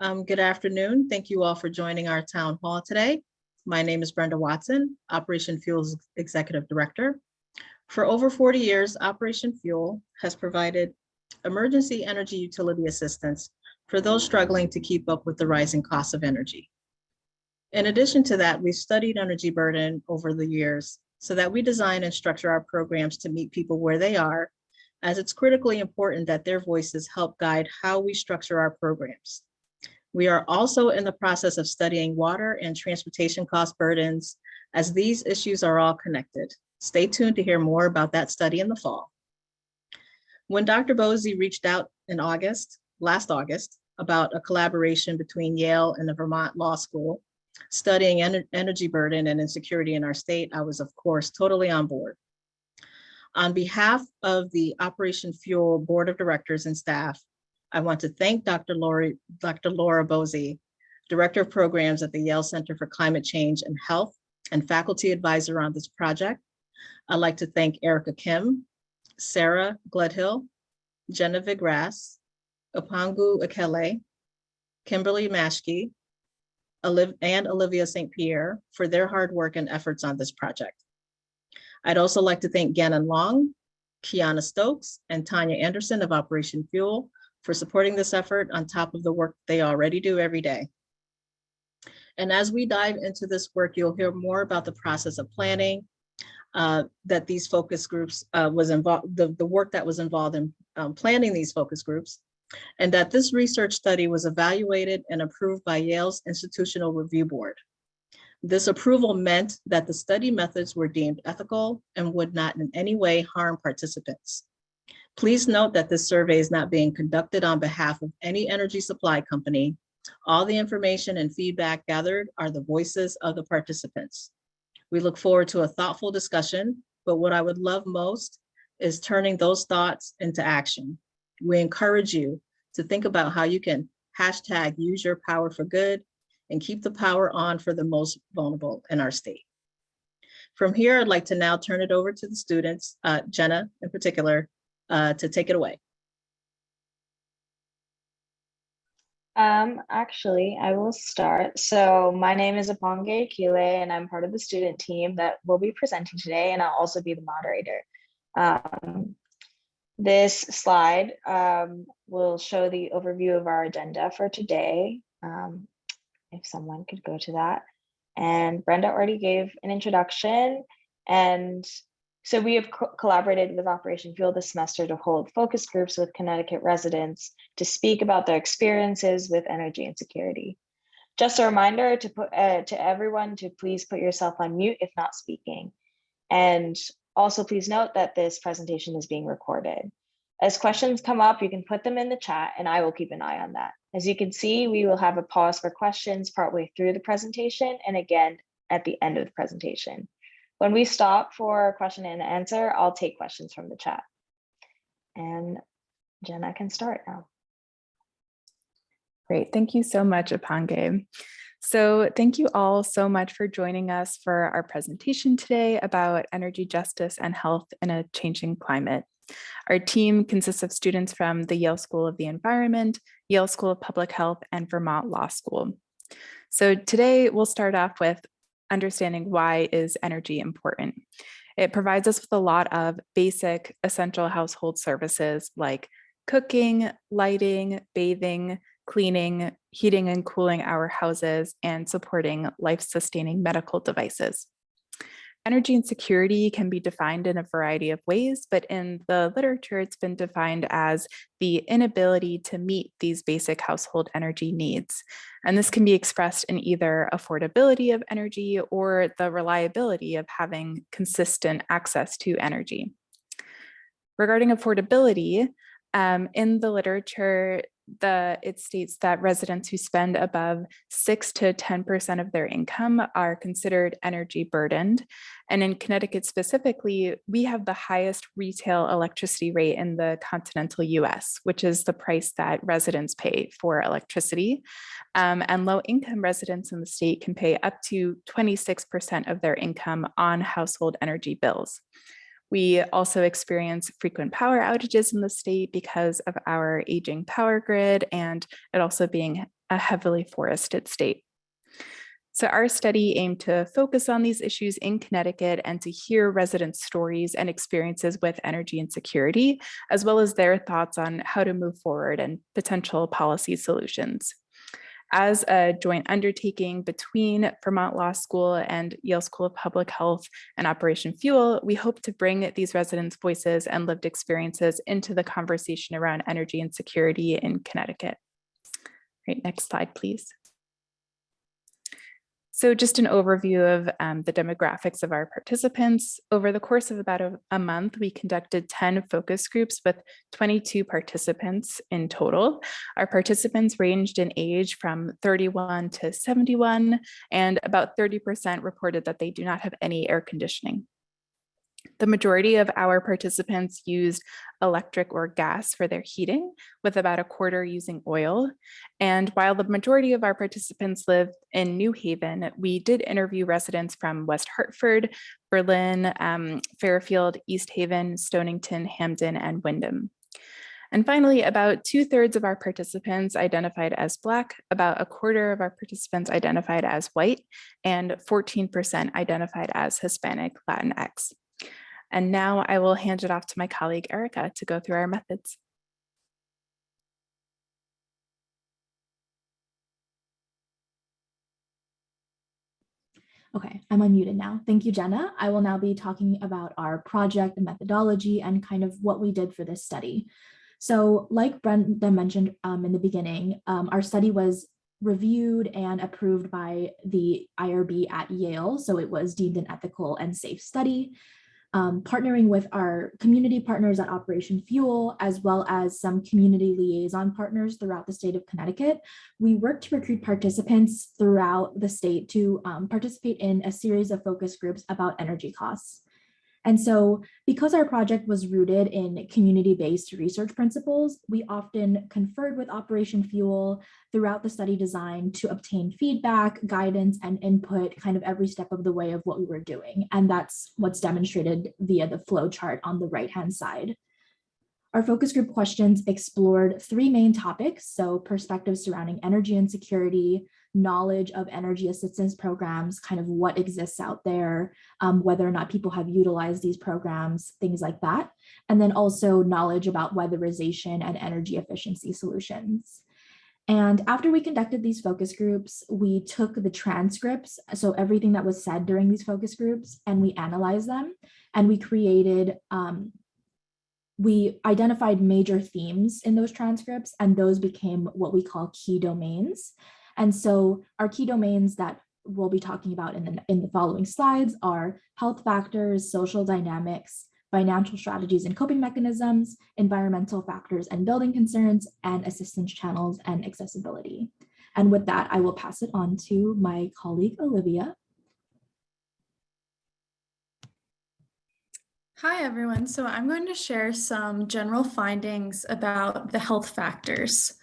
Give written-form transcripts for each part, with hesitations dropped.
Good afternoon. Thank you all for joining our town hall today. My name is Brenda Watson, Operation Fuel's Executive Director. For over 40 years, Operation Fuel has provided emergency energy utility assistance for those struggling to keep up with the rising costs of energy. In addition to that, we've studied energy burden over the years so that we design and structure our programs to meet people where they are, as it's critically important that their voices help guide how we structure our programs. We are also in the process of studying water and transportation cost burdens, as these issues are all connected. Stay tuned to hear more about that study in the fall. When Dr. Bosey reached out in last August, about a collaboration between Yale and the Vermont Law School, studying energy burden and insecurity in our state, I was, of course, totally on board. On behalf of the Operation Fuel Board of Directors and staff, I want to thank Dr. Laura Bosey, Director of Programs at the Yale Center for Climate Change and Health and faculty advisor on this project. I'd like to thank Erika-ann, Sarah Gledhill, Jhena Vigrass, Epongue Ekille, Kimberly Mashke, and Olivia Pierre for their hard work and efforts on this project. I'd also like to thank Gannon Long, Kiana Stokes, and Tanya Anderson of Operation Fuel for supporting this effort on top of the work they already do every day. And as we dive into this work, you'll hear more about the process of planning, that these focus groups was involved, the work that was involved in planning these focus groups, and that this research study was evaluated and approved by Yale's Institutional Review Board. This approval meant that the study methods were deemed ethical and would not in any way harm participants. Please note that this survey is not being conducted on behalf of any energy supply company. All the information and feedback gathered are the voices of the participants. We look forward to a thoughtful discussion, but what I would love most is turning those thoughts into action. We encourage you to think about how you can hashtag use your power for good and keep the power on for the most vulnerable in our state. From here, I'd like to now turn it over to the students, Jhena in particular, to take it away. Actually, I will start. So my name is Epongue Ekille, and I'm part of the student team that will be presenting today, and I'll also be the moderator. This slide will show the overview of our agenda for today. If someone could go to that. And Brenda already gave an introduction. And so we have collaborated with Operation Fuel this semester to hold focus groups with Connecticut residents to speak about their experiences with energy insecurity. Just a reminder to everyone to please put yourself on mute if not speaking. And also please note that this presentation is being recorded. As questions come up, you can put them in the chat and I will keep an eye on that. As you can see, we will have a pause for questions partway through the presentation and again at the end of the presentation. When we stop for question and answer, I'll take questions from the chat. And Jhena can start now. Great, thank you so much, Epongue. So thank you all so much for joining us for our presentation today about energy justice and health in a changing climate. Our team consists of students from the Yale School of the Environment, Yale School of Public Health, and Vermont Law School. So today we'll start off with understanding why is energy important. It provides us with a lot of basic essential household services like cooking, lighting, bathing, cleaning, heating and cooling our houses, and supporting life-sustaining medical devices. Energy insecurity can be defined in a variety of ways, but in the literature, it's been defined as the inability to meet these basic household energy needs. And this can be expressed in either affordability of energy or the reliability of having consistent access to energy. Regarding affordability, in the literature, it states that residents who spend above 6 to 10% of their income are considered energy burdened. And in Connecticut specifically, we have the highest retail electricity rate in the continental US, which is the price that residents pay for electricity. And low income residents in the state can pay up to 26% of their income on household energy bills. We also experience frequent power outages in the state because of our aging power grid and it also being a heavily forested state. So our study aimed to focus on these issues in Connecticut and to hear residents' stories and experiences with energy insecurity, as well as their thoughts on how to move forward and potential policy solutions. As a joint undertaking between Vermont Law School and Yale School of Public Health and Operation Fuel, we hope to bring these residents' voices and lived experiences into the conversation around energy insecurity in Connecticut. Right, next slide, please. So just an overview of the demographics of our participants. Over the course of about a month, we conducted 10 focus groups with 22 participants in total. Our participants ranged in age from 31 to 71, and about 30% reported that they do not have any air conditioning. The majority of our participants used electric or gas for their heating, with about a quarter using oil. And while the majority of our participants lived in New Haven, we did interview residents from West Hartford, Berlin, Fairfield, East Haven, Stonington, Hamden, and Wyndham. And finally, about 2/3 of our participants identified as Black, about a quarter of our participants identified as white, and 14% identified as Hispanic Latinx. And now I will hand it off to my colleague, Erika, to go through our methods. Okay, I'm unmuted now. Thank you, Jhena. I will now be talking about our project and methodology and kind of what we did for this study. So like Brenda mentioned in the beginning, our study was reviewed and approved by the IRB at Yale. So it was deemed an ethical and safe study. Partnering with our community partners at Operation Fuel, as well as some community liaison partners throughout the state of Connecticut, we worked to recruit participants throughout the state to participate in a series of focus groups about energy costs. And so because our project was rooted in community-based research principles, we often conferred with Operation Fuel throughout the study design to obtain feedback, guidance, and input kind of every step of the way of what we were doing. And that's what's demonstrated via the flow chart on the right-hand side. Our focus group questions explored 3 main topics, so perspectives surrounding energy insecurity, knowledge of energy assistance programs, kind of what exists out there, whether or not people have utilized these programs, things like that. And then also knowledge about weatherization and energy efficiency solutions. And after we conducted these focus groups, we took the transcripts, so everything that was said during these focus groups, and we analyzed them, and we created, we identified major themes in those transcripts, and those became what we call key domains. And so our key domains that we'll be talking about in the following slides are health factors, social dynamics, financial strategies and coping mechanisms, environmental factors and building concerns, and assistance channels and accessibility. And with that, I will pass it on to my colleague, Olivia. Hi, everyone. So I'm going to share some general findings about the health factors.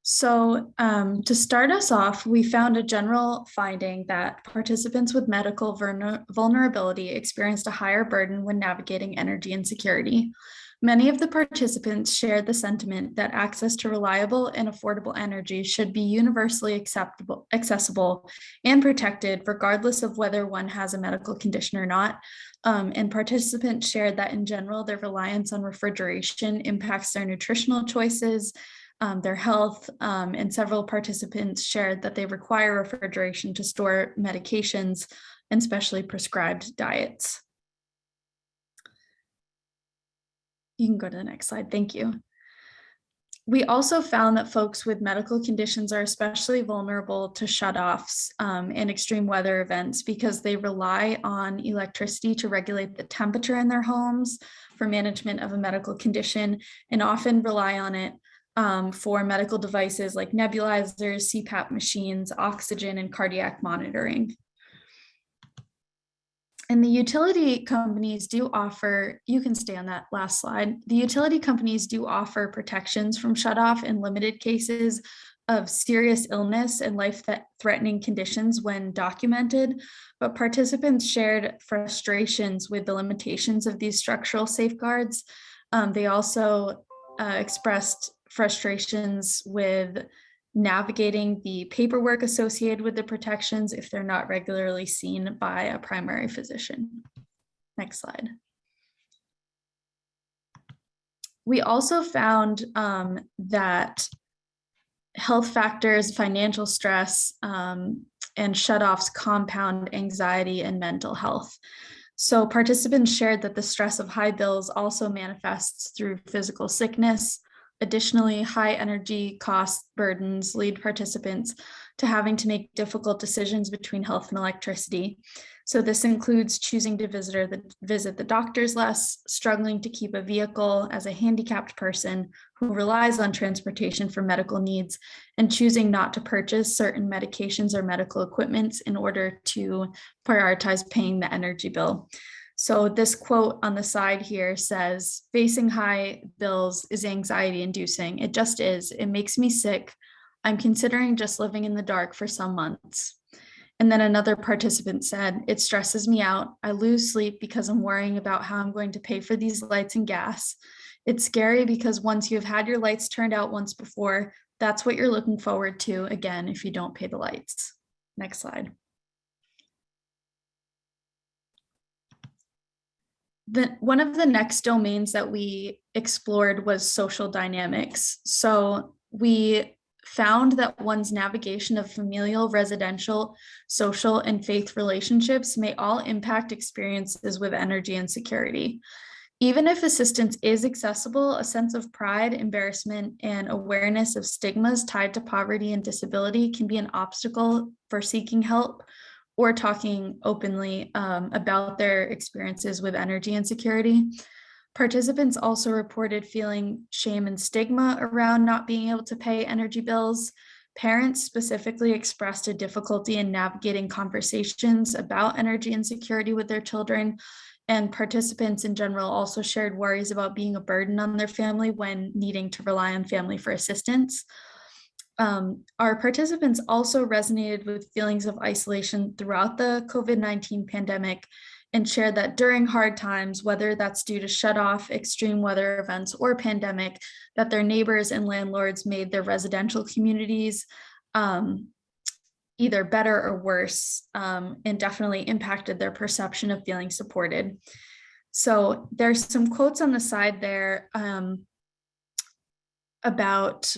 So to start us off, we found a general finding that participants with medical vulnerability experienced a higher burden when navigating energy insecurity. Many of the participants shared the sentiment that access to reliable and affordable energy should be universally accessible and protected, regardless of whether one has a medical condition or not. And participants shared that in general, their reliance on refrigeration impacts their nutritional choices, their health, and several participants shared that they require refrigeration to store medications and specially prescribed diets. You can go to the next slide. Thank you. We also found that folks with medical conditions are especially vulnerable to shutoffs and extreme weather events because they rely on electricity to regulate the temperature in their homes for management of a medical condition, and often rely on it for medical devices like nebulizers, CPAP machines, oxygen, and cardiac monitoring. And the utility companies do offer, you can stay on that last slide. The utility companies do offer protections from shutoff in limited cases of serious illness and life-threatening conditions when documented, but participants shared frustrations with the limitations of these structural safeguards. They also expressed frustrations with navigating the paperwork associated with the protections if they're not regularly seen by a primary physician. Next slide. We also found that health factors, financial stress, and shutoffs compound anxiety and mental health. So participants shared that the stress of high bills also manifests through physical sickness. Additionally, high energy cost burdens lead participants to having to make difficult decisions between health and electricity. So this includes choosing to visit the doctors less, struggling to keep a vehicle as a handicapped person who relies on transportation for medical needs, and choosing not to purchase certain medications or medical equipment in order to prioritize paying the energy bill. So this quote on the side here says, "Facing high bills is anxiety inducing. It just is. It makes me sick. I'm considering just living in the dark for some months." And then another participant said, "It stresses me out. I lose sleep because I'm worrying about how I'm going to pay for these lights and gas. It's scary because once you've had your lights turned out once before, that's what you're looking forward to again if you don't pay the lights." Next slide. One of the next domains that we explored was social dynamics. So we found that one's navigation of familial, residential, social, and faith relationships may all impact experiences with energy insecurity. Even if assistance is accessible, a sense of pride, embarrassment, and awareness of stigmas tied to poverty and disability can be an obstacle for seeking help or talking openly about their experiences with energy insecurity. Participants also reported feeling shame and stigma around not being able to pay energy bills. Parents specifically expressed a difficulty in navigating conversations about energy insecurity with their children, and participants in general also shared worries about being a burden on their family when needing to rely on family for assistance. Our participants also resonated with feelings of isolation throughout the COVID-19 pandemic and shared that during hard times, whether that's due to shutoff, extreme weather events, or pandemic, that their neighbors and landlords made their residential communities either better or worse, and definitely impacted their perception of feeling supported. So there's some quotes on the side there about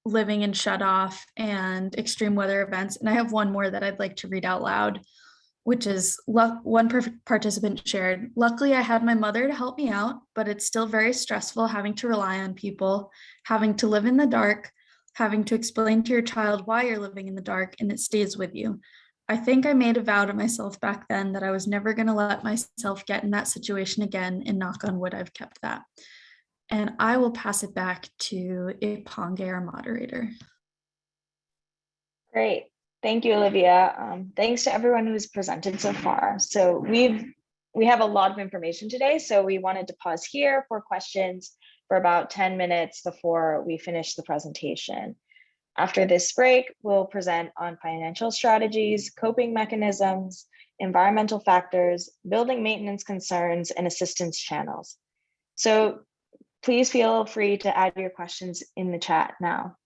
living in shutoff and extreme weather events. And I have one more that I'd like to read out loud, which is one participant shared, "Luckily, I had my mother to help me out, but it's still very stressful having to rely on people, having to live in the dark, having to explain to your child why you're living in the dark, and it stays with you. I think I made a vow to myself back then that I was never going to let myself get in that situation again, and knock on wood, I've kept that." And I will pass it back to Epongue, our moderator. Great. Thank you, Olivia. Thanks to everyone who's presented so far. So we have a lot of information today, so we wanted to pause here for questions for about 10 minutes before we finish the presentation. After this break, we'll present on financial strategies, coping mechanisms, environmental factors, building maintenance concerns, and assistance channels. So please feel free to add your questions in the chat now.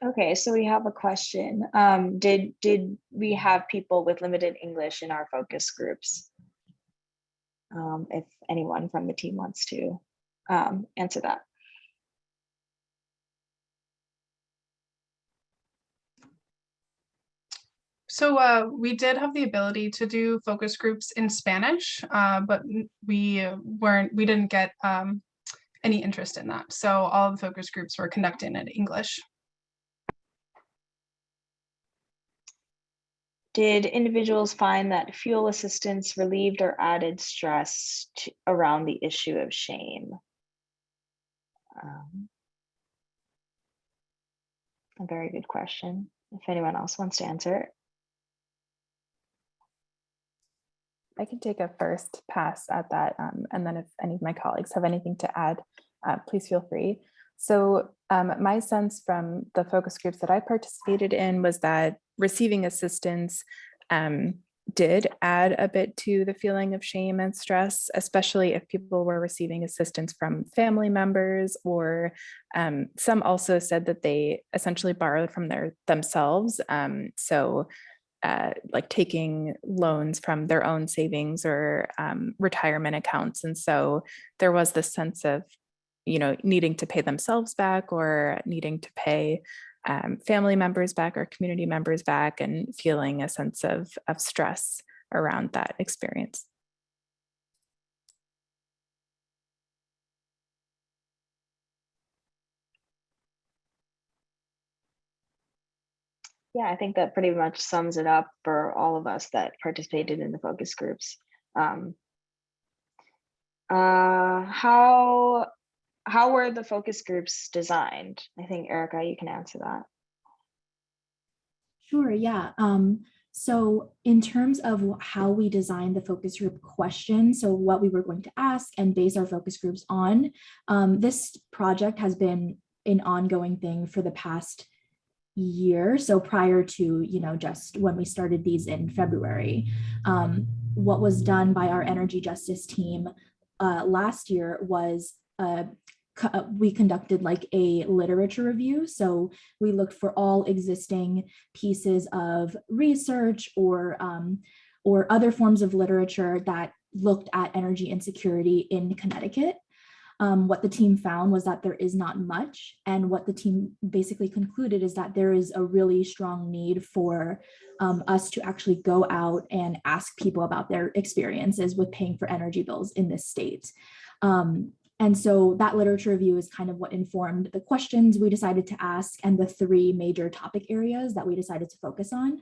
Okay, so we have a question. Did we have people with limited English in our focus groups? If anyone from the team wants to answer that. So we did have the ability to do focus groups in Spanish, but we didn't get any interest in that. So all of the focus groups were conducted in English. Did individuals find that fuel assistance relieved or added stress around the issue of shame? A very good question. If anyone else wants to answer it. I can take a first pass at that, and then if any of my colleagues have anything to add, please feel free. So my sense from the focus groups that I participated in was that receiving assistance did add a bit to the feeling of shame and stress, especially if people were receiving assistance from family members, or some also said that they essentially borrowed from themselves. Like taking loans from their own savings or retirement accounts. And so there was this sense of, needing to pay themselves back or needing to pay family members back or community members back, and feeling a sense of stress around that experience. Yeah, I think that pretty much sums it up for all of us that participated in the focus groups. How were the focus groups designed? I think Erika, you can answer that. Sure, yeah. So in terms of how we designed the focus group questions, so what we were going to ask and base our focus groups on, this project has been an ongoing thing for the past year. So prior to, just when we started these in February, what was done by our energy justice team last year was we conducted like a literature review. So we looked for all existing pieces of research or other forms of literature that looked at energy insecurity in Connecticut. What the team found was that there is not much. And what the team basically concluded is that there is a really strong need for us to actually go out and ask people about their experiences with paying for energy bills in this state. And so that literature review is kind of what informed the questions we decided to ask and the 3 major topic areas that we decided to focus on.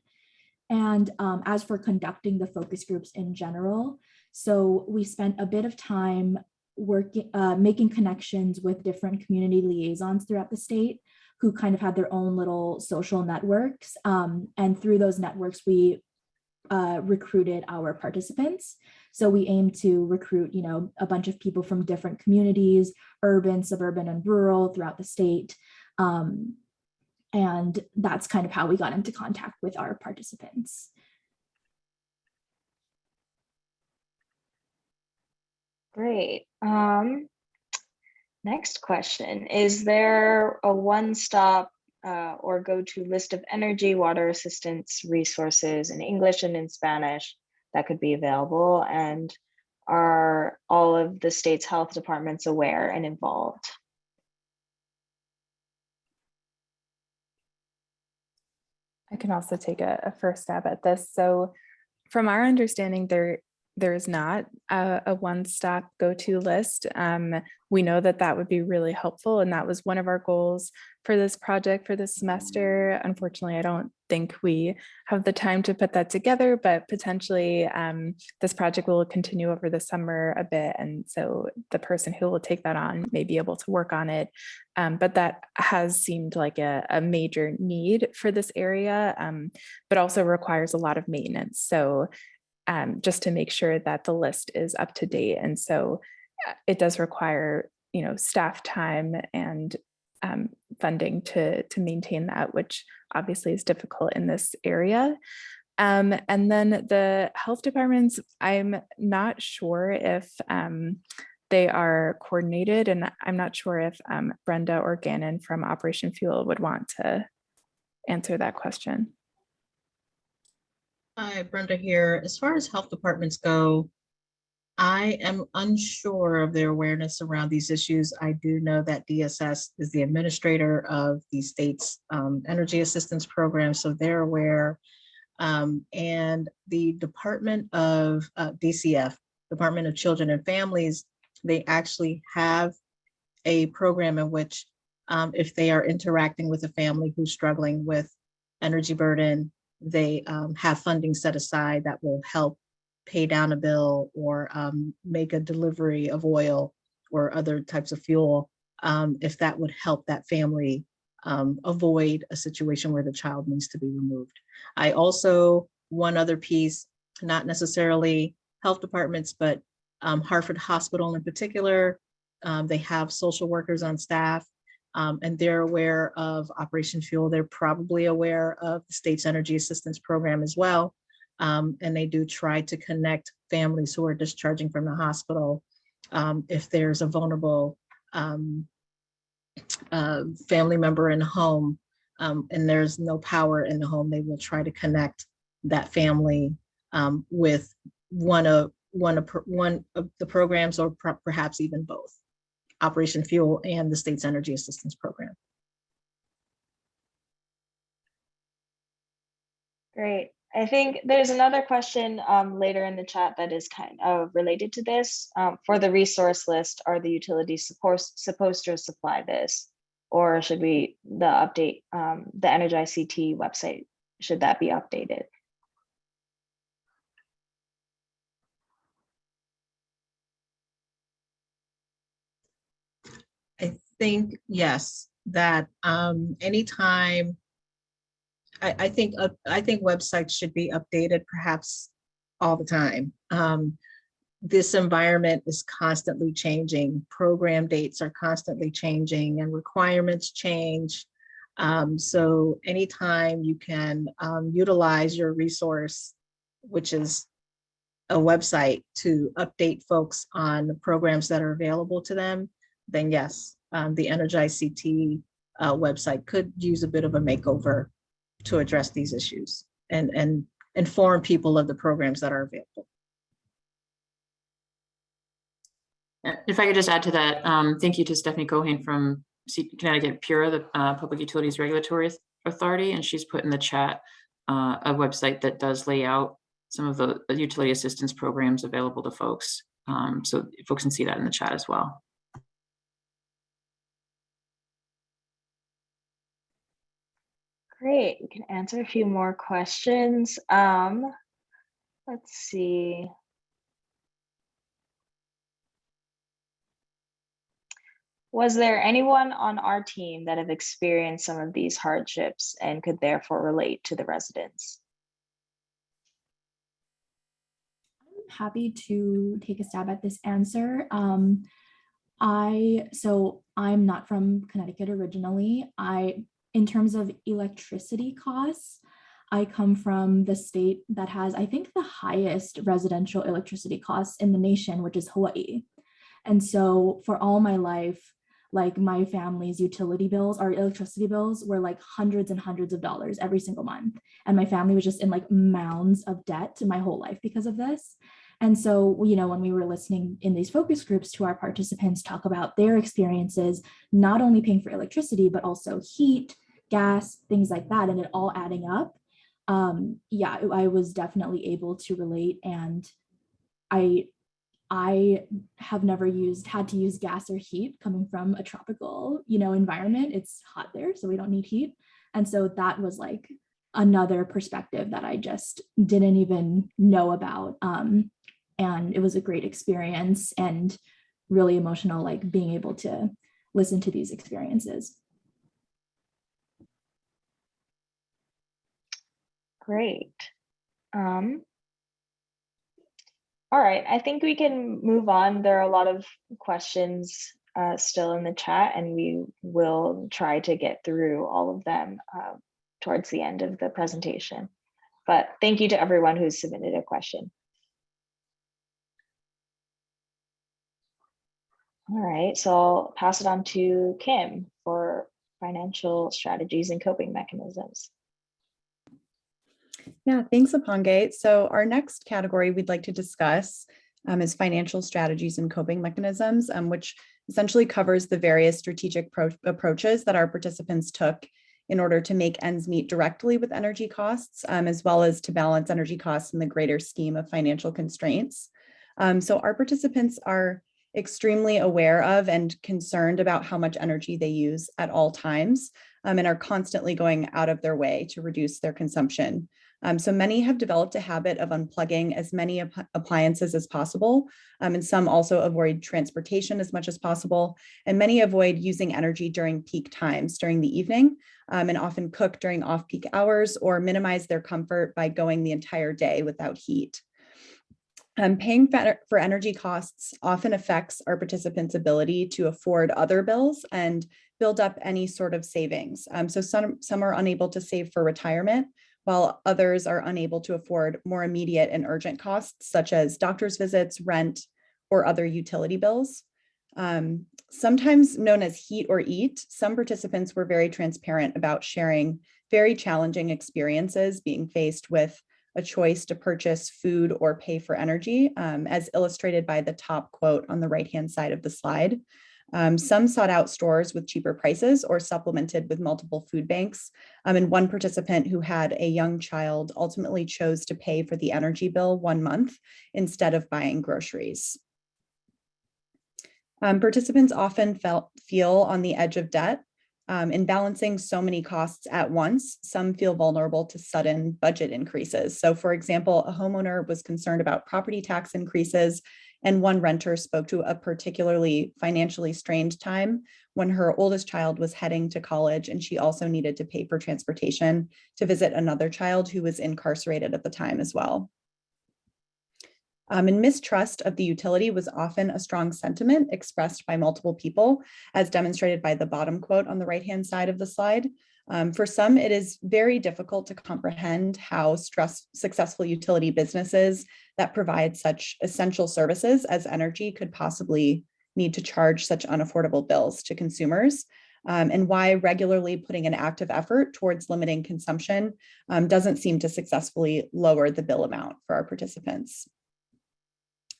And as for conducting the focus groups in general, so we spent a bit of time working, making connections with different community liaisons throughout the state who kind of had their own little social networks. And through those networks, we recruited our participants. So we aim to recruit, a bunch of people from different communities, urban, suburban, and rural throughout the state. And that's kind of how we got into contact with our participants. Great. Next question. Is there a one-stop or go-to list of energy, water assistance resources in English and in Spanish that could be available? And are all of the state's health departments aware and involved? I can also take a first stab at this. So from our understanding, there is not a one-stop go-to list. We know that would be really helpful, and that was one of our goals for this project for this semester. Unfortunately, I don't think we have the time to put that together, but potentially this project will continue over the summer a bit, and so the person who will take that on may be able to work on it. But that has seemed like a major need for this area, but also requires a lot of maintenance. So just to make sure that the list is up to date. And so it does require, staff time and funding to maintain that, which obviously is difficult in this area. And then the health departments, I'm not sure if they are coordinated, and I'm not sure if Brenda or Gannon from Operation Fuel would want to answer that question. Hi, Brenda here. As far as health departments go, I am unsure of their awareness around these issues. I do know that DSS is the administrator of the state's energy assistance program, so they're aware. And the Department of DCF, Department of Children and Families, they actually have a program in which if they are interacting with a family who's struggling with energy burden, they have funding set aside that will help pay down a bill or make a delivery of oil or other types of fuel, if that would help that family avoid a situation where the child needs to be removed. I also, one other piece, not necessarily health departments, but Hartford Hospital in particular, they have social workers on staff, and they're aware of Operation Fuel. They're probably aware of the state's energy assistance program as well. And they do try to connect families who are discharging from the hospital. If there's a vulnerable family member in the home and there's no power in the home, they will try to connect that family with one of the programs, or perhaps even both, Operation Fuel and the state's energy assistance program. Great. I think there's another question later in the chat that is kind of related to this. For the resource list, are the utilities supposed to supply this? Or should the update, the Energize CT website, should that be updated? I think, yes, that anytime, I think websites should be updated perhaps all the time. This environment is constantly changing. Program dates are constantly changing and requirements change. So anytime you can utilize your resource, which is a website, to update folks on the programs that are available to them, then yes, the Energize CT website could use a bit of a makeover to address these issues and inform people of the programs that are available. If I could just add to that, thank you to Stephanie Cohen from Connecticut PURA, the Public Utilities Regulatory Authority, and she's put in the chat a website that does lay out some of the utility assistance programs available to folks. So folks can see that in the chat as well. Great, we can answer a few more questions. Let's see. Was there anyone on our team that have experienced some of these hardships and could therefore relate to the residents? I'm happy to take a stab at this answer. So I'm not from Connecticut originally. In terms of electricity costs, I come from the state that has, I think, the highest residential electricity costs in the nation, which is Hawaii. And so for all my life, like my family's utility bills, our electricity bills were like hundreds and hundreds of dollars every single month. And my family was just in like mounds of debt my whole life because of this. And so, you know, when we were listening in these focus groups to our participants talk about their experiences, not only paying for electricity, but also heat, gas, things like that, and it all adding up. Yeah, I was definitely able to relate, and I have never had to use gas or heat coming from a tropical, environment. It's hot there, so we don't need heat. And so that was like another perspective that I just didn't even know about. And it was a great experience and really emotional, like being able to listen to these experiences. Great. All right, I think we can move on. There are a lot of questions still in the chat, and we will try to get through all of them towards the end of the presentation. But thank you to everyone who's submitted a question. All right, so I'll pass it on to Kim for financial strategies and coping mechanisms. Yeah, thanks, Epongue. So our next category we'd like to discuss is financial strategies and coping mechanisms, which essentially covers the various strategic approaches that our participants took in order to make ends meet directly with energy costs, as well as to balance energy costs in the greater scheme of financial constraints. So our participants are extremely aware of and concerned about how much energy they use at all times, and are constantly going out of their way to reduce their consumption. So many have developed a habit of unplugging as many appliances as possible, and some also avoid transportation as much as possible, and many avoid using energy during peak times during the evening, and often cook during off-peak hours or minimize their comfort by going the entire day without heat. Paying for energy costs often affects our participants' ability to afford other bills and build up any sort of savings. So some are unable to save for retirement, while others are unable to afford more immediate and urgent costs, such as doctor's visits, rent, or other utility bills. Sometimes known as heat or eat, some participants were very transparent about sharing very challenging experiences being faced with a choice to purchase food or pay for energy, as illustrated by the top quote on the right-hand side of the slide. Some sought out stores with cheaper prices or supplemented with multiple food banks. And one participant who had a young child ultimately chose to pay for the energy bill 1 month instead of buying groceries. Participants often feel on the edge of debt. In balancing so many costs at once, some feel vulnerable to sudden budget increases. So for example, a homeowner was concerned about property tax increases, and one renter spoke to a particularly financially strained time when her oldest child was heading to college and she also needed to pay for transportation to visit another child who was incarcerated at the time as well. And mistrust of the utility was often a strong sentiment expressed by multiple people, as demonstrated by the bottom quote on the right-hand side of the slide. For some, it is very difficult to comprehend how successful utility businesses that provide such essential services as energy could possibly need to charge such unaffordable bills to consumers, and why regularly putting an active effort towards limiting consumption doesn't seem to successfully lower the bill amount for our participants.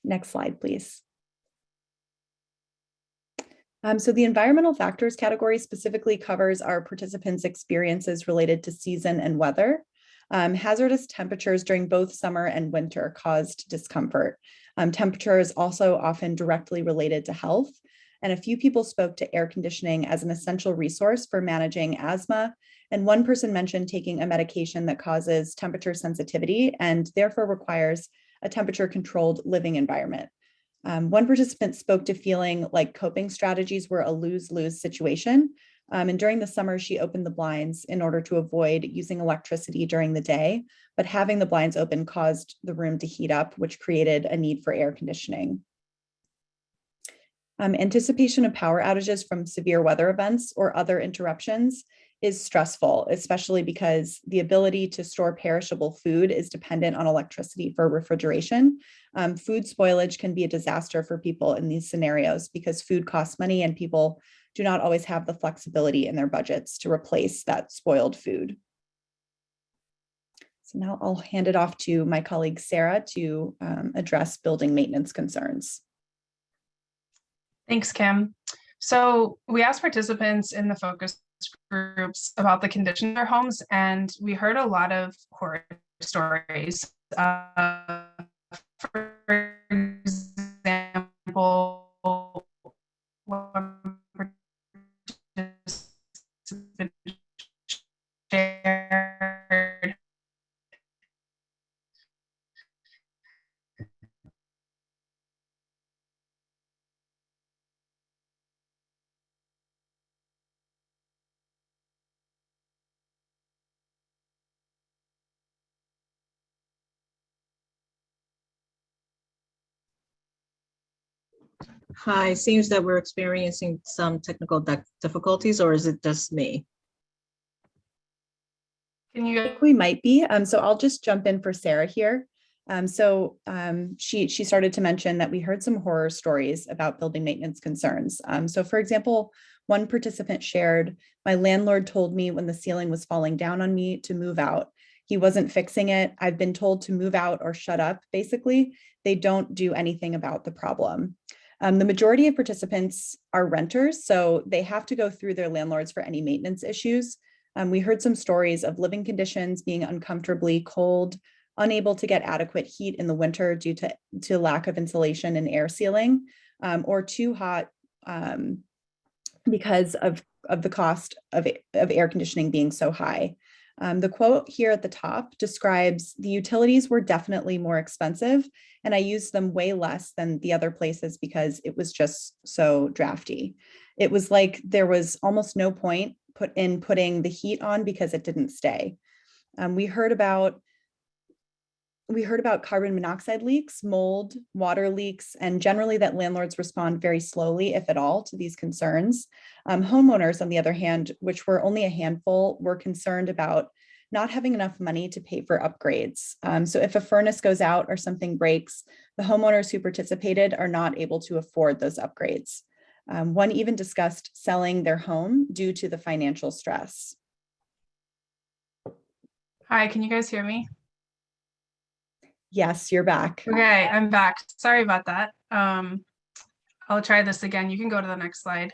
Next slide, please. So the environmental factors category specifically covers our participants' experiences related to season and weather. Hazardous temperatures during both summer and winter caused discomfort. Temperature is also often directly related to health, and a few people spoke to air conditioning as an essential resource for managing asthma, and one person mentioned taking a medication that causes temperature sensitivity and therefore requires a temperature-controlled living environment. One participant spoke to feeling like coping strategies were a lose-lose situation. And during the summer, she opened the blinds in order to avoid using electricity during the day, but having the blinds open caused the room to heat up, which created a need for air conditioning. Anticipation of power outages from severe weather events or other interruptions is stressful, especially because the ability to store perishable food is dependent on electricity for refrigeration. Food spoilage can be a disaster for people in these scenarios because food costs money and people do not always have the flexibility in their budgets to replace that spoiled food. So now I'll hand it off to my colleague Sarah to address building maintenance concerns. Thanks, Kim. So we asked participants in the focus groups about the condition of their homes, and we heard a lot of horror stories. For example, one participant shared Hi, seems that we're experiencing some technical difficulties, or is it just me? Can you? I think we might be. So I'll just jump in for Sarah here. She started to mention that we heard some horror stories about building maintenance concerns. So for example, one participant shared, "My landlord told me when the ceiling was falling down on me to move out. He wasn't fixing it. I've been told to move out or shut up. Basically, they don't do anything about the problem." The majority of participants are renters, so they have to go through their landlords for any maintenance issues. We heard some stories of living conditions being uncomfortably cold, unable to get adequate heat in the winter due to lack of insulation and air sealing, or too hot because of the cost of air conditioning being so high. The quote here at the top describes the utilities were definitely more expensive, and I used them way less than the other places because it was just so drafty. It was like there was almost no point putting the heat on because it didn't stay. We heard about carbon monoxide leaks, mold, water leaks, and generally that landlords respond very slowly, if at all, to these concerns. Homeowners, on the other hand, which were only a handful, were concerned about not having enough money to pay for upgrades. So if a furnace goes out or something breaks, the homeowners who participated are not able to afford those upgrades. One even discussed selling their home due to the financial stress. Hi, can you guys hear me? Yes, you're back. Okay, I'm back. Sorry about that. I'll try this again. You can go to the next slide.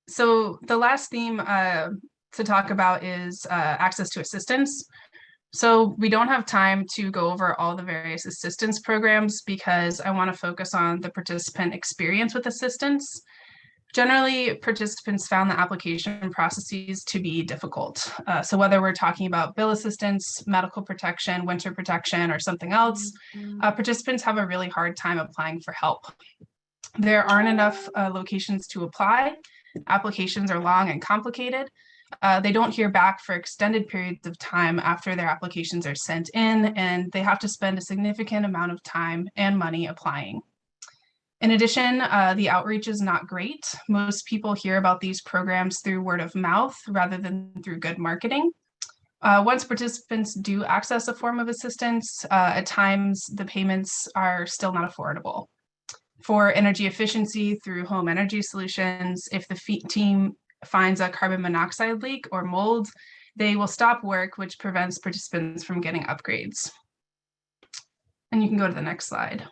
So the last theme to talk about is access to assistance. So we don't have time to go over all the various assistance programs because I want to focus on the participant experience with assistance. Generally, participants found the application processes to be difficult. So whether we're talking about bill assistance, medical protection, winter protection, or something else, participants have a really hard time applying for help. There aren't enough locations to apply. Applications are long and complicated. They don't hear back for extended periods of time after their applications are sent in, and they have to spend a significant amount of time and money applying. In addition, the outreach is not great. Most people hear about these programs through word of mouth rather than through good marketing. Once participants do access a form of assistance, at times the payments are still not affordable. For energy efficiency through home energy solutions, if the team finds a carbon monoxide leak or mold, they will stop work, which prevents participants from getting upgrades. And you can go to the next slide.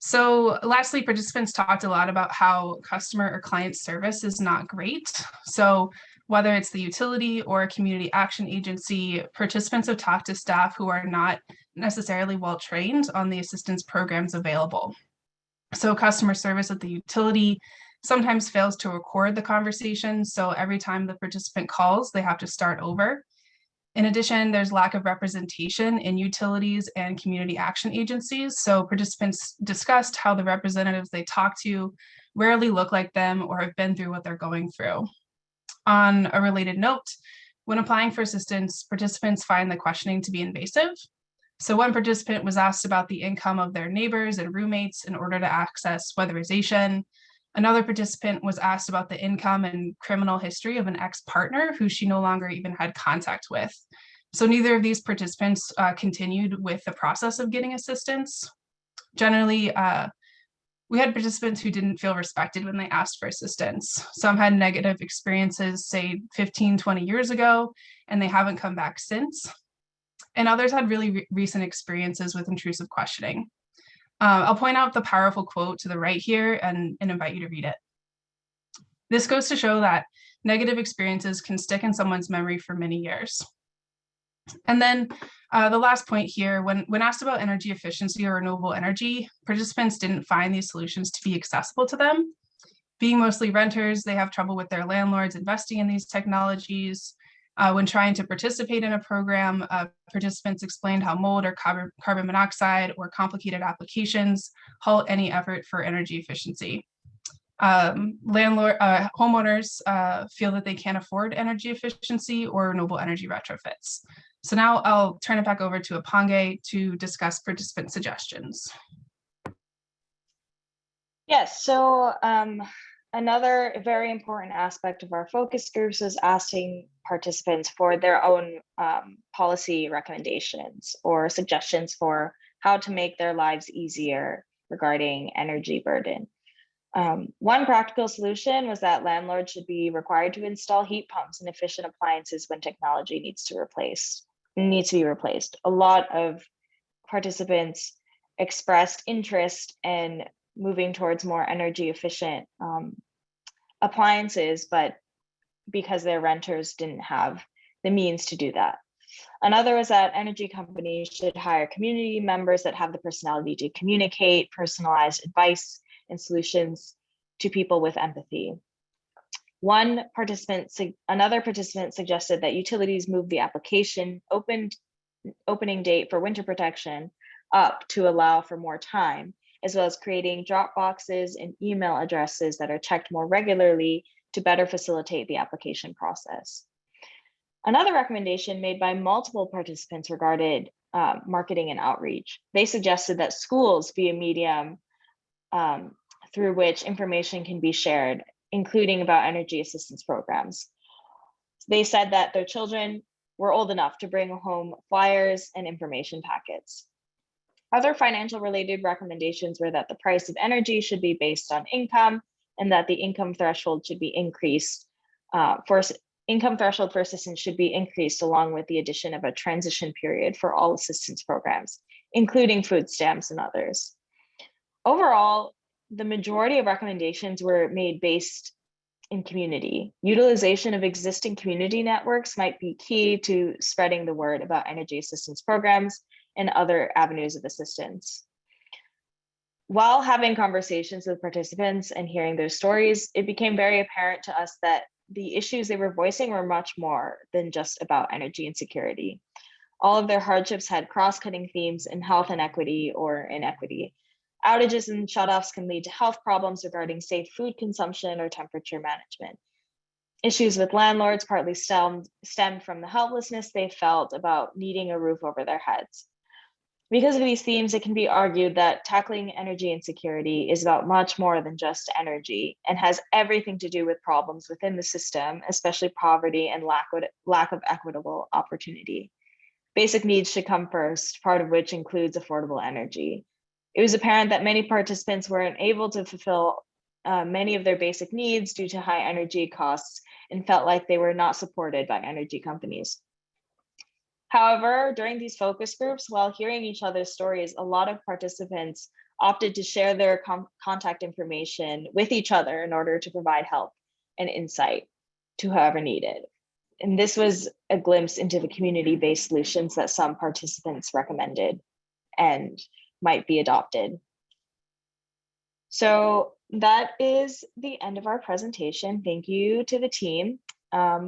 So lastly, participants talked a lot about how customer or client service is not great. So whether it's the utility or a community action agency, participants have talked to staff who are not necessarily well trained on the assistance programs available. So customer service at the utility sometimes fails to record the conversation. So every time the participant calls, they have to start over. In addition, there's lack of representation in utilities and community action agencies. So participants discussed how the representatives they talk to rarely look like them or have been through what they're going through. On a related note, when applying for assistance, participants find the questioning to be invasive. So one participant was asked about the income of their neighbors and roommates in order to access weatherization. Another participant was asked about the income and criminal history of an ex-partner who she no longer even had contact with. So neither of these participants continued with the process of getting assistance. Generally, we had participants who didn't feel respected when they asked for assistance. Some had negative experiences, say 15, 20 years ago, and they haven't come back since. And others had really recent experiences with intrusive questioning. I'll point out the powerful quote to the right here and invite you to read it. This goes to show that negative experiences can stick in someone's memory for many years. And then the last point here, when asked about energy efficiency or renewable energy, participants didn't find these solutions to be accessible to them. Being mostly renters, they have trouble with their landlords investing in these technologies. When trying to participate in a program, participants explained how mold or carbon monoxide or complicated applications halt any effort for energy efficiency. Homeowners feel that they can't afford energy efficiency or renewable energy retrofits. So now I'll turn it back over to Epongue to discuss participant suggestions. Yes, so another very important aspect of our focus groups is asking participants for their own policy recommendations or suggestions for how to make their lives easier regarding energy burden. One practical solution was that landlords should be required to install heat pumps and efficient appliances when technology needs to be replaced. A lot of participants expressed interest in moving towards more energy efficient appliances, but because their renters didn't have the means to do that. Another was that energy companies should hire community members that have the personality to communicate personalized advice and solutions to people with empathy. Another participant suggested that utilities move the application opening date for winter protection up to allow for more time, as well as creating drop boxes and email addresses that are checked more regularly to better facilitate the application process. Another recommendation made by multiple participants regarded marketing and outreach. They suggested that schools be a medium through which information can be shared, including about energy assistance programs. They said that their children were old enough to bring home flyers and information packets. Other financial related recommendations were that the price of energy should be based on income and that the income threshold should be increased income threshold for assistance should be increased along with the addition of a transition period for all assistance programs, including food stamps and others. Overall, the majority of recommendations were made based in community. Utilization of existing community networks might be key to spreading the word about energy assistance programs and other avenues of assistance. While having conversations with participants and hearing their stories, it became very apparent to us that the issues they were voicing were much more than just about energy insecurity. All of their hardships had cross-cutting themes in health inequity or inequity. Outages and shutoffs can lead to health problems regarding safe food consumption or temperature management. Issues with landlords partly stemmed from the helplessness they felt about needing a roof over their heads. Because of these themes, it can be argued that tackling energy insecurity is about much more than just energy and has everything to do with problems within the system, especially poverty and lack of equitable opportunity. Basic needs should come first, part of which includes affordable energy. It was apparent that many participants weren't able to fulfill many of their basic needs due to high energy costs and felt like they were not supported by energy companies. However, during these focus groups, while hearing each other's stories, a lot of participants opted to share their contact information with each other in order to provide help and insight to whoever needed. And this was a glimpse into the community-based solutions that some participants recommended and might be adopted. So that is the end of our presentation. Thank you to the team.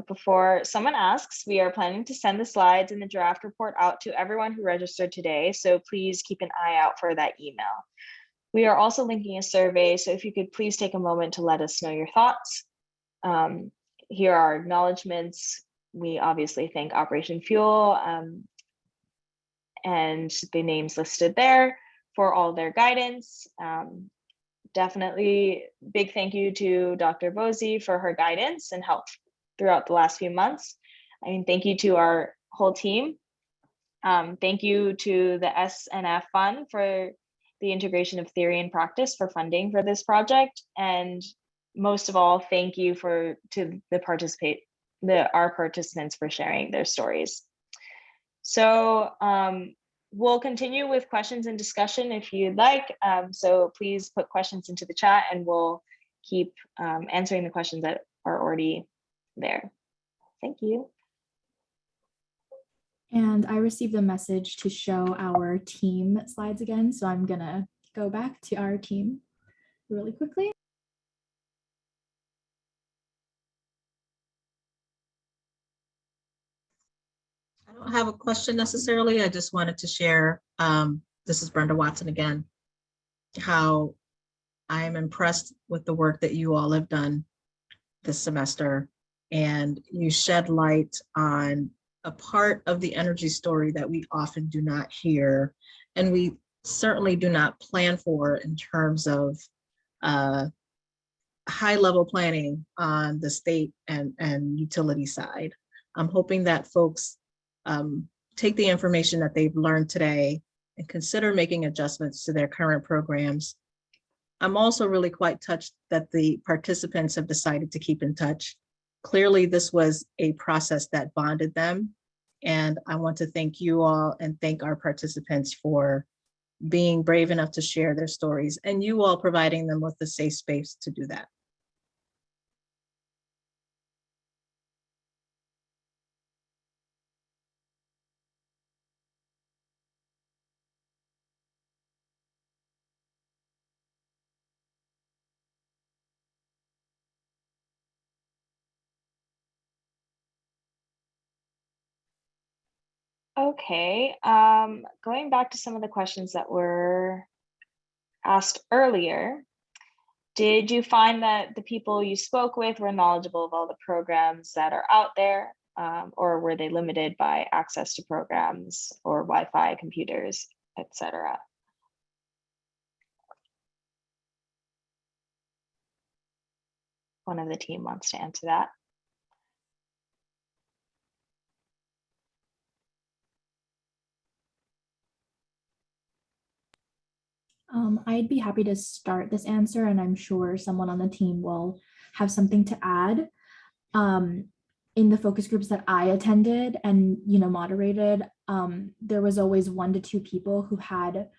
Before someone asks, we are planning to send the slides and the draft report out to everyone who registered today, so please keep an eye out for that email. We are also linking a survey, so if you could please take a moment to let us know your thoughts. Here are acknowledgements. We obviously thank Operation Fuel and the names listed there for all their guidance. Definitely big thank you to Dr. Bozy for her guidance and help throughout the last few months. I mean, thank you to our whole team. Thank you to the SNF Fund for the integration of theory and practice for funding for this project. And most of all, thank you to our participants for sharing their stories. So we'll continue with questions and discussion if you'd like. So please put questions into the chat and we'll keep answering the questions that are already there. Thank you. And I received a message to show our team slides again. So I'm gonna go back to our team really quickly. I don't have a question necessarily. I just wanted to share, this is Brenda Watson again, how I am impressed with the work that you all have done this semester. And you shed light on a part of the energy story that we often do not hear. And we certainly do not plan for in terms of high level planning on the state and utility side. I'm hoping that folks take the information that they've learned today and consider making adjustments to their current programs. I'm also really quite touched that the participants have decided to keep in touch. Clearly, this was a process that bonded them. And I want to thank you all and thank our participants for being brave enough to share their stories and you all providing them with a safe space to do that. Okay, going back to some of the questions that were asked earlier, did you find that the people you spoke with were knowledgeable of all the programs that are out there, or were they limited by access to programs or Wi-Fi, computers, etc.? One of the team wants to answer that. I'd be happy to start this answer, and I'm sure someone on the team will have something to add. In the focus groups that I attended and moderated, there was always 1 to 2 people who had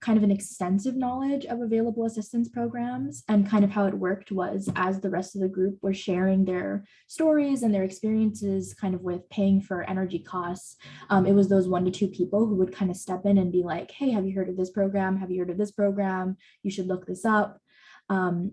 kind of an extensive knowledge of available assistance programs, and kind of how it worked was, as the rest of the group were sharing their stories and their experiences kind of with paying for energy costs, it was those 1 to 2 people who would kind of step in and be like, hey, have you heard of this program? Have you heard of this program? You should look this up. And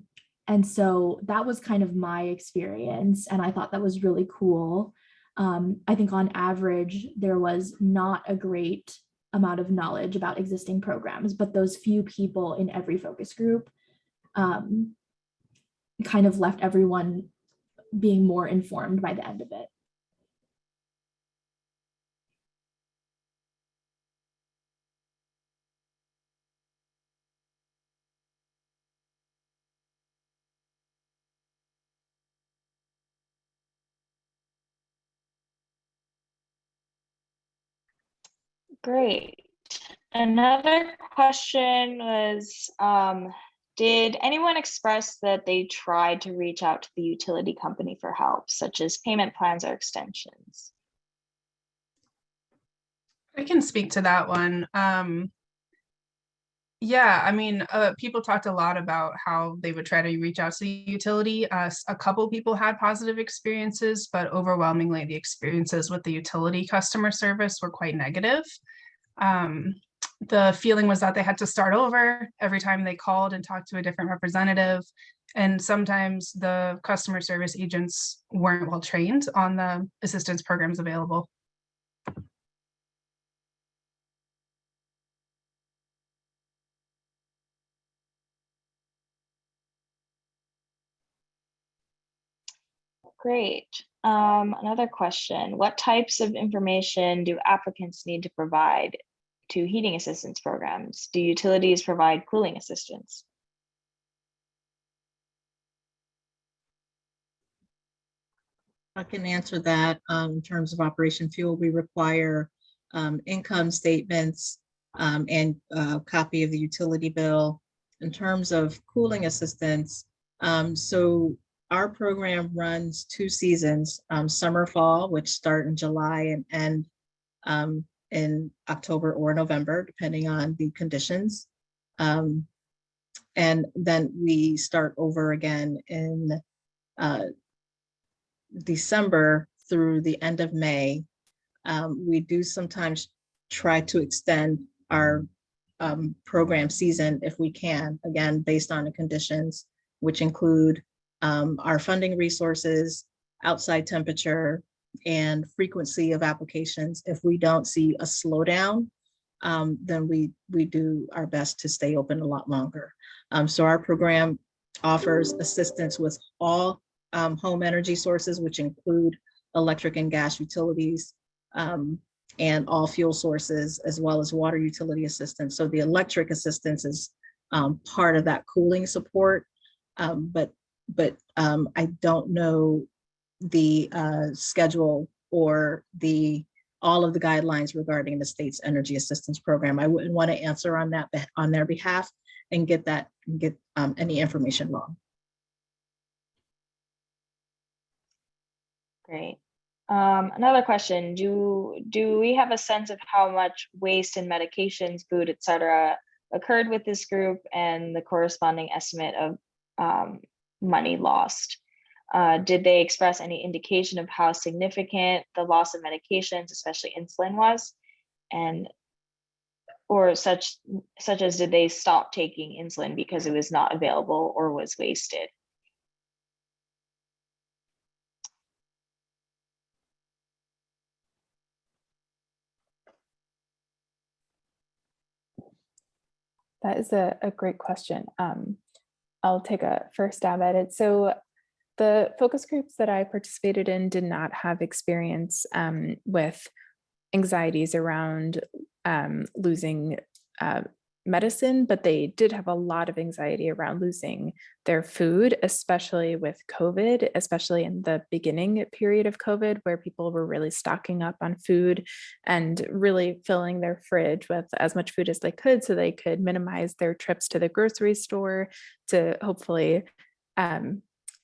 so that was kind of my experience, and I thought that was really cool. I think on average, there was not a great amount of knowledge about existing programs, but those few people in every focus group kind of left everyone being more informed by the end of it. Great. Another question was, did anyone express that they tried to reach out to the utility company for help, such as payment plans or extensions? I can speak to that one. Yeah, I mean, people talked a lot about how they would try to reach out to the utility. A couple people had positive experiences, but overwhelmingly the experiences with the utility customer service were quite negative. The feeling was that they had to start over every time they called and talked to a different representative. And sometimes the customer service agents weren't well trained on the assistance programs available. Great. Another question, what types of information do applicants need to provide to heating assistance programs? Do utilities provide cooling assistance? I can answer that. In terms of Operation Fuel, we require income statements and a copy of the utility bill. In terms of cooling assistance, so our program runs 2 seasons, summer, fall, which start in July and end in October or November, depending on the conditions. And then we start over again in December through the end of May. We do sometimes try to extend our program season if we can, again, based on the conditions, which include our funding resources, outside temperature, and frequency of applications. If we don't see a slowdown, then we do our best to stay open a lot longer. So our program offers assistance with all home energy sources, which include electric and gas utilities, and all fuel sources, as well as water utility assistance. So the electric assistance is part of that cooling support, but I don't know the schedule or all of the guidelines regarding the state's energy assistance program. I wouldn't want to answer on that on their behalf and get any information wrong. Great. Another question, do we have a sense of how much waste in medications, food, etc. occurred with this group and the corresponding estimate of money lost? Did they express any indication of how significant the loss of medications, especially insulin, was? Or such as, did they stop taking insulin because it was not available or was wasted? That is a great question. I'll take a first stab at it. So the focus groups that I participated in did not have experience with anxieties around losing medicine, but they did have a lot of anxiety around losing their food, especially with COVID, especially in the beginning period of COVID, where people were really stocking up on food and really filling their fridge with as much food as they could so they could minimize their trips to the grocery store to hopefully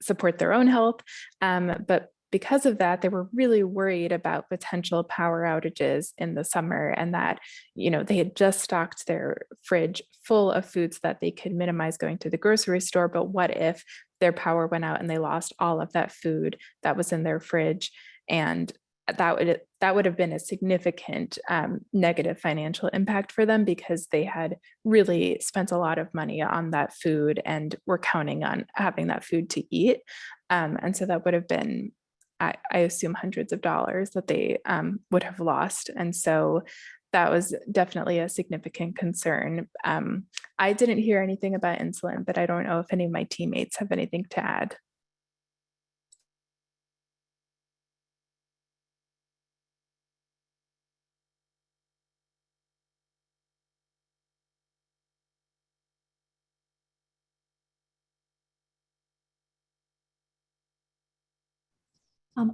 support their own health. But because of that, they were really worried about potential power outages in the summer, and that, they had just stocked their fridge full of foods that they could minimize going to the grocery store. But what if their power went out and they lost all of that food that was in their fridge? And that would have been a significant negative financial impact for them, because they had really spent a lot of money on that food and were counting on having that food to eat. And so that would have been, I assume, hundreds of dollars that they would have lost. And so that was definitely a significant concern. I didn't hear anything about insulin, but I don't know if any of my teammates have anything to add.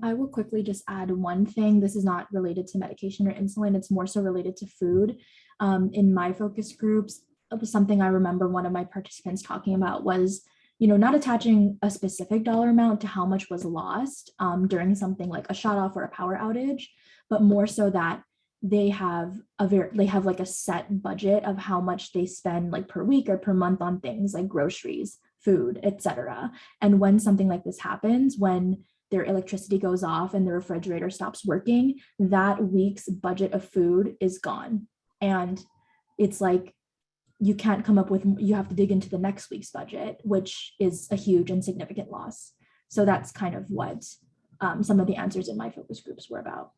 I will quickly just add one thing. This is not related to medication or insulin. It's more so related to food. In my focus groups, it was something I remember one of my participants talking about was, not attaching a specific dollar amount to how much was lost during something like a shut off or a power outage, but more so that they have like a set budget of how much they spend like per week or per month on things like groceries, food, etc. And when something like this happens, when their electricity goes off and the refrigerator stops working, that week's budget of food is gone. And it's like, you can't come up with, you have to dig into the next week's budget, which is a huge and significant loss. So that's kind of what some of the answers in my focus groups were about.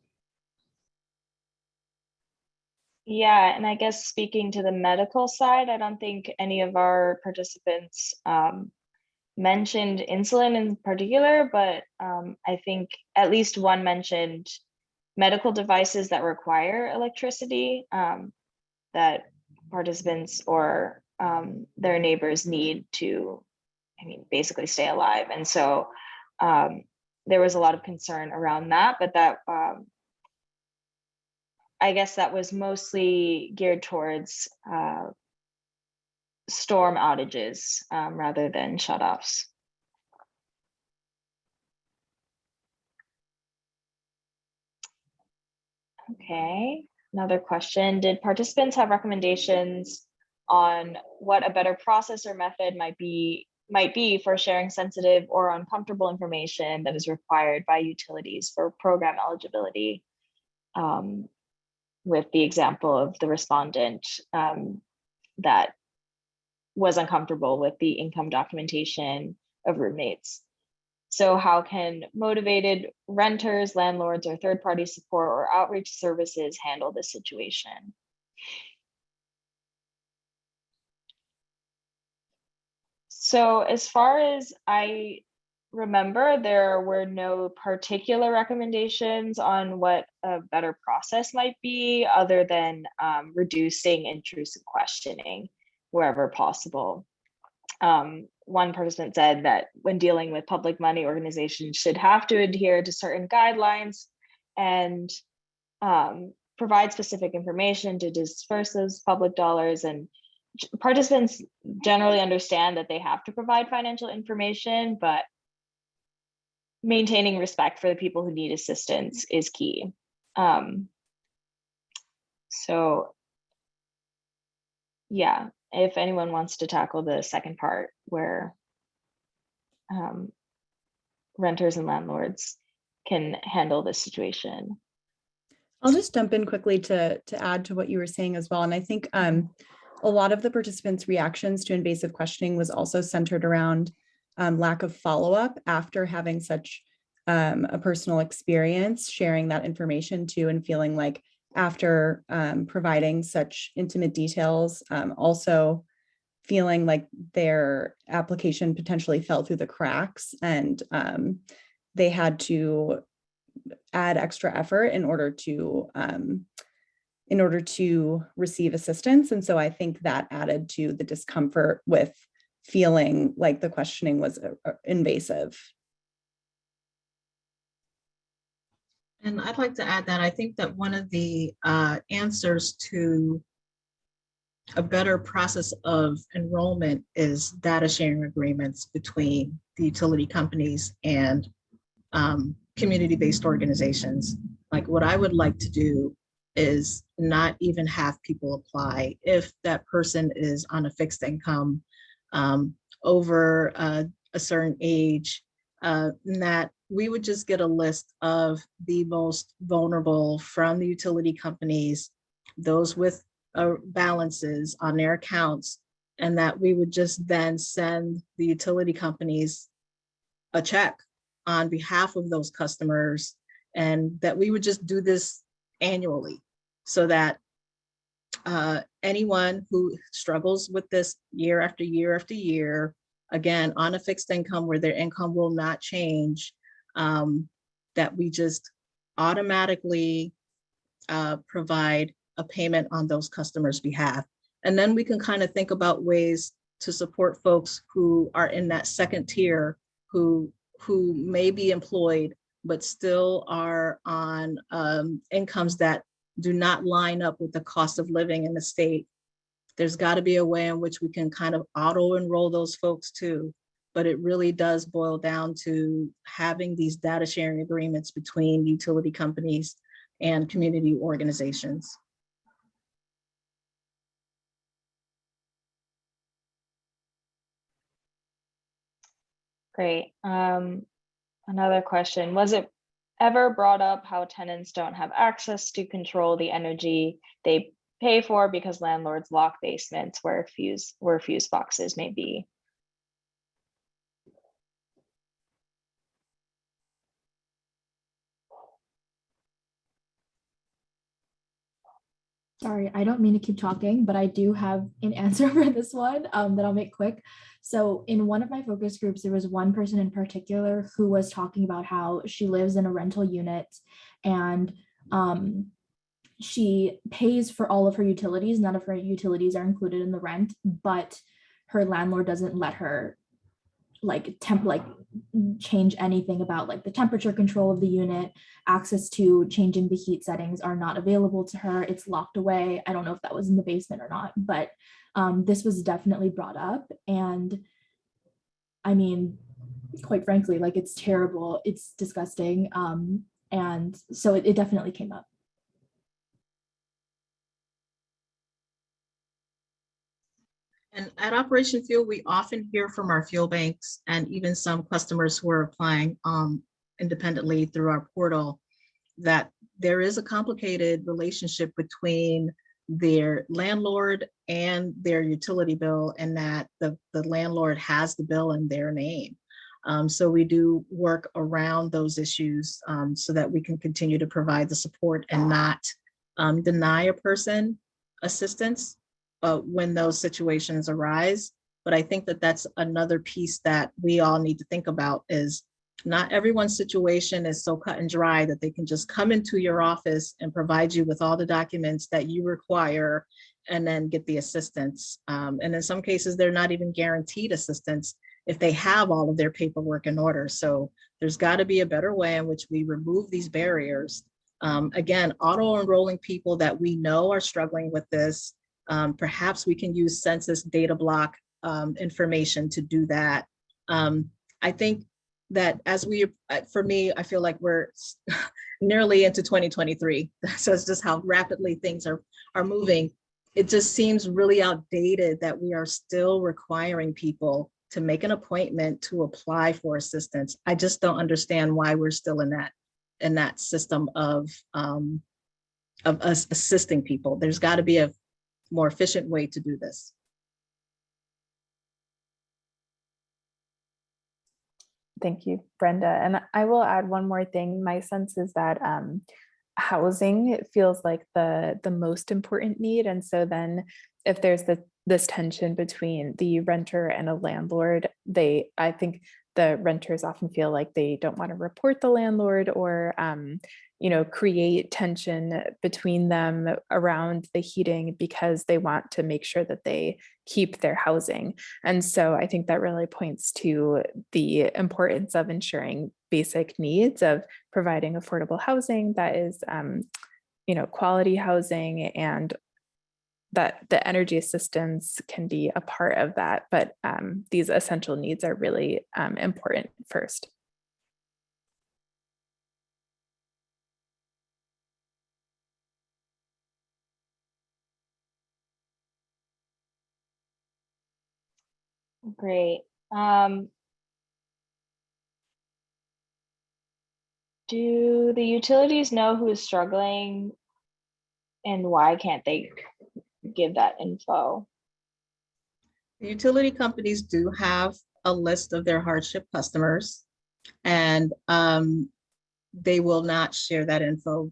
Yeah, and I guess speaking to the medical side, I don't think any of our participants mentioned insulin in particular, but I think at least one mentioned medical devices that require electricity that participants or their neighbors need to, basically stay alive. And so there was a lot of concern around that, but that I guess that was mostly geared towards storm outages rather than shutoffs. Okay, another question. Did participants have recommendations on what a better process or method might be for sharing sensitive or uncomfortable information that is required by utilities for program eligibility? With the example of the respondent that was uncomfortable with the income documentation of roommates. So how can motivated renters, landlords, or third-party support or outreach services handle this situation? So as far as I remember, there were no particular recommendations on what a better process might be, other than reducing intrusive questioning wherever possible. One participant said that when dealing with public money, organizations should have to adhere to certain guidelines and provide specific information to disperse those public dollars. And participants generally understand that they have to provide financial information, but maintaining respect for the people who need assistance is key. So yeah, if anyone wants to tackle the second part where renters and landlords can handle this situation. I'll just jump in quickly to add to what you were saying as well. And I think a lot of the participants' reactions to invasive questioning was also centered around lack of follow-up after having such a personal experience, sharing that information to, and feeling like after providing such intimate details, also feeling like their application potentially fell through the cracks, and they had to add extra effort in order to receive assistance. And so I think that added to the discomfort with feeling like the questioning was invasive. And I'd like to add that I think that one of the answers to a better process of enrollment is data sharing agreements between the utility companies and community-based organizations. Like, what I would like to do is not even have people apply if that person is on a fixed income over a certain age, that we would just get a list of the most vulnerable from the utility companies, those with balances on their accounts, and that we would just then send the utility companies a check on behalf of those customers, and that we would just do this annually, so that anyone who struggles with this year after year after year, again, on a fixed income where their income will not change, that we just automatically provide a payment on those customers' behalf. And then we can kind of think about ways to support folks who are in that second tier, who may be employed, but still are on incomes that do not line up with the cost of living in the state. There's got to be a way in which we can kind of auto enroll those folks too. But it really does boil down to having these data sharing agreements between utility companies and community organizations. Great. Another question, was it ever brought up how tenants don't have access to control the energy they pay for because landlords lock basements where fuse boxes may be? Sorry, I don't mean to keep talking, but I do have an answer for this one that I'll make quick. So in one of my focus groups, there was one person in particular who was talking about how she lives in a rental unit, and she pays for all of her utilities. None of her utilities are included in the rent, but her landlord doesn't let her change anything about like the temperature control of the unit. Access to changing the heat settings are not available to her. It's locked away. I don't know if that was in the basement or not, but this was definitely brought up. And I mean, quite frankly, like, it's terrible. It's disgusting. And so it definitely came up. And at Operation Fuel, we often hear from our fuel banks and even some customers who are applying independently through our portal that there is a complicated relationship between their landlord and their utility bill, and that the landlord has the bill in their name. So we do work around those issues so that we can continue to provide the support and not deny a person assistance when those situations arise. But I think that that's another piece that we all need to think about, is not everyone's situation is so cut and dry that they can just come into your office and provide you with all the documents that you require and then get the assistance. And in some cases, they're not even guaranteed assistance if they have all of their paperwork in order. So there's got to be a better way in which we remove these barriers. Again, auto enrolling people that we know are struggling with this. Perhaps we can use census data block information to do that. I think that for me, I feel like we're nearly into 2023. So it's just how rapidly things are moving. It just seems really outdated that we are still requiring people to make an appointment to apply for assistance. I just don't understand why we're still in that system of us assisting people. There's got to be a more efficient way to do this. Thank you, Brenda. And I will add one more thing. My sense is that housing feels like the most important need. And so then if there's this tension between the renter and a landlord, I think the renters often feel like they don't want to report the landlord or create tension between them around the heating because they want to make sure that they keep their housing. And so I think that really points to the importance of ensuring basic needs, of providing affordable housing that is quality housing, and that the energy systems can be a part of that. But these essential needs are really important first. Great. Do the utilities know who is struggling and why can't they give that info? The utility companies do have a list of their hardship customers, and they will not share that info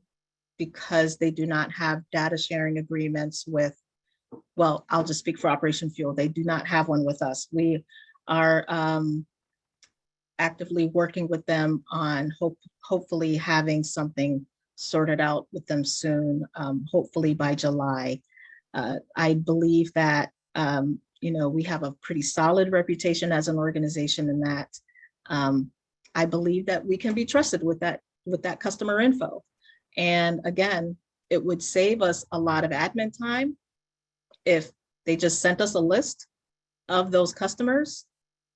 because they do not have data sharing agreements with, well, I'll just speak for Operation Fuel. They do not have one with us. We are actively working with them on hopefully having something sorted out with them soon, hopefully by July. I believe that we have a pretty solid reputation as an organization in that I believe that we can be trusted with that customer info. And again, it would save us a lot of admin time if they just sent us a list of those customers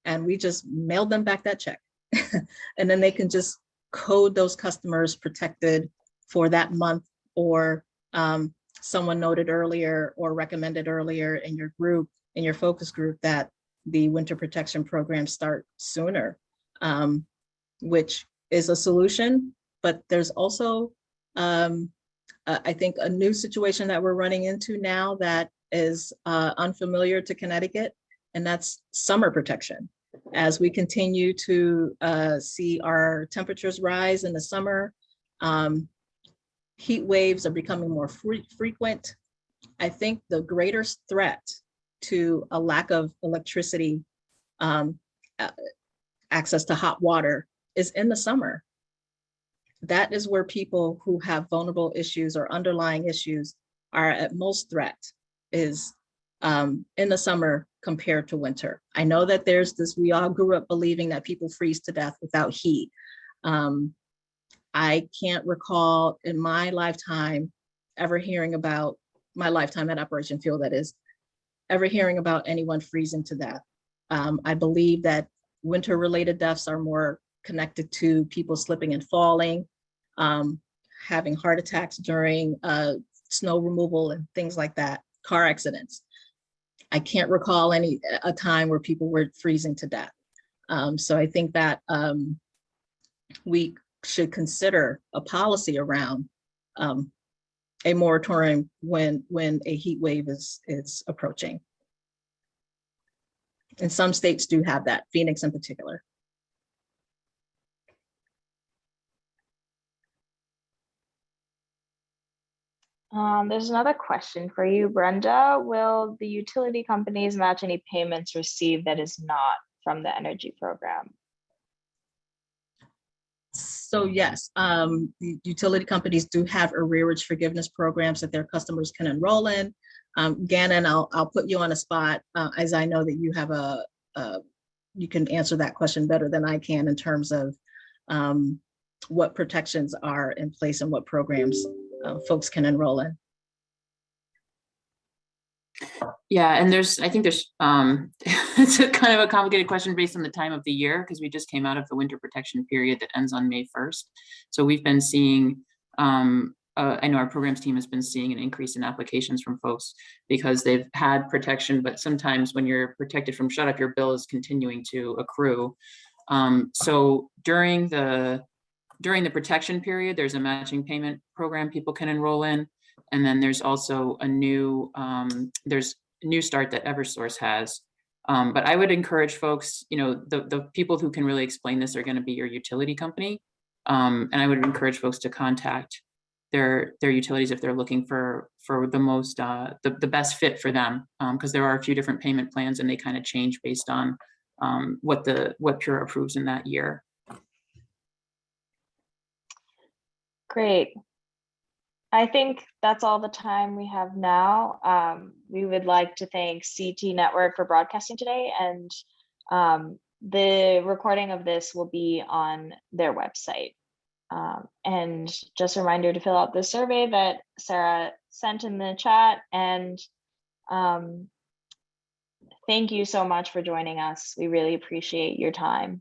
and we just mailed them back that check. And then they can just code those customers protected for that month, or someone noted earlier or recommended earlier in your group, in your focus group, that the winter protection program start sooner, which is a solution. But there's also, I think, a new situation that we're running into now that is unfamiliar to Connecticut, and that's summer protection. As we continue to see our temperatures rise in the summer, heat waves are becoming more frequent. I think the greatest threat to a lack of electricity, access to hot water, is in the summer. That is where people who have vulnerable issues or underlying issues are at most threat, is in the summer compared to winter. I know that there's this, we all grew up believing that people freeze to death without heat. I can't recall in my lifetime ever hearing about, my lifetime at Operation Fuel, that is, ever hearing about anyone freezing to death. I believe that winter-related deaths are more connected to people slipping and falling, having heart attacks during snow removal and things like that, car accidents. I can't recall a time where people were freezing to death. So I think that we should consider a policy around a moratorium when a heat wave is approaching. And some states do have that, Phoenix in particular. There's another question for you, Brenda. Will the utility companies match any payments received that is not from the energy program? So yes, the utility companies do have arrearage forgiveness programs that their customers can enroll in. Gannon, I'll put you on a spot, as I know that you have you can answer that question better than I can in terms of what protections are in place and what programs folks can enroll in. Yeah, and I think there's it's a kind of a complicated question based on the time of the year, because we just came out of the winter protection period that ends on May 1st. So we've been seeing, I know our programs team has been seeing an increase in applications from folks because they've had protection, but sometimes when you're protected from shut off, your bill is continuing to accrue. So during the protection period, there's a matching payment program people can enroll in. And then there's also a new, there's a new start that Eversource has. But I would encourage folks, the people who can really explain this are going to be your utility company. And I would encourage folks to contact their utilities if they're looking for the most the best fit for them, because there are a few different payment plans and they kind of change based on what Pure approves in that year. Great. I think that's all the time we have now. We would like to thank CT Network for broadcasting today, and the recording of this will be on their website. And just a reminder to fill out the survey that Sarah sent in the chat. And thank you so much for joining us. We really appreciate your time.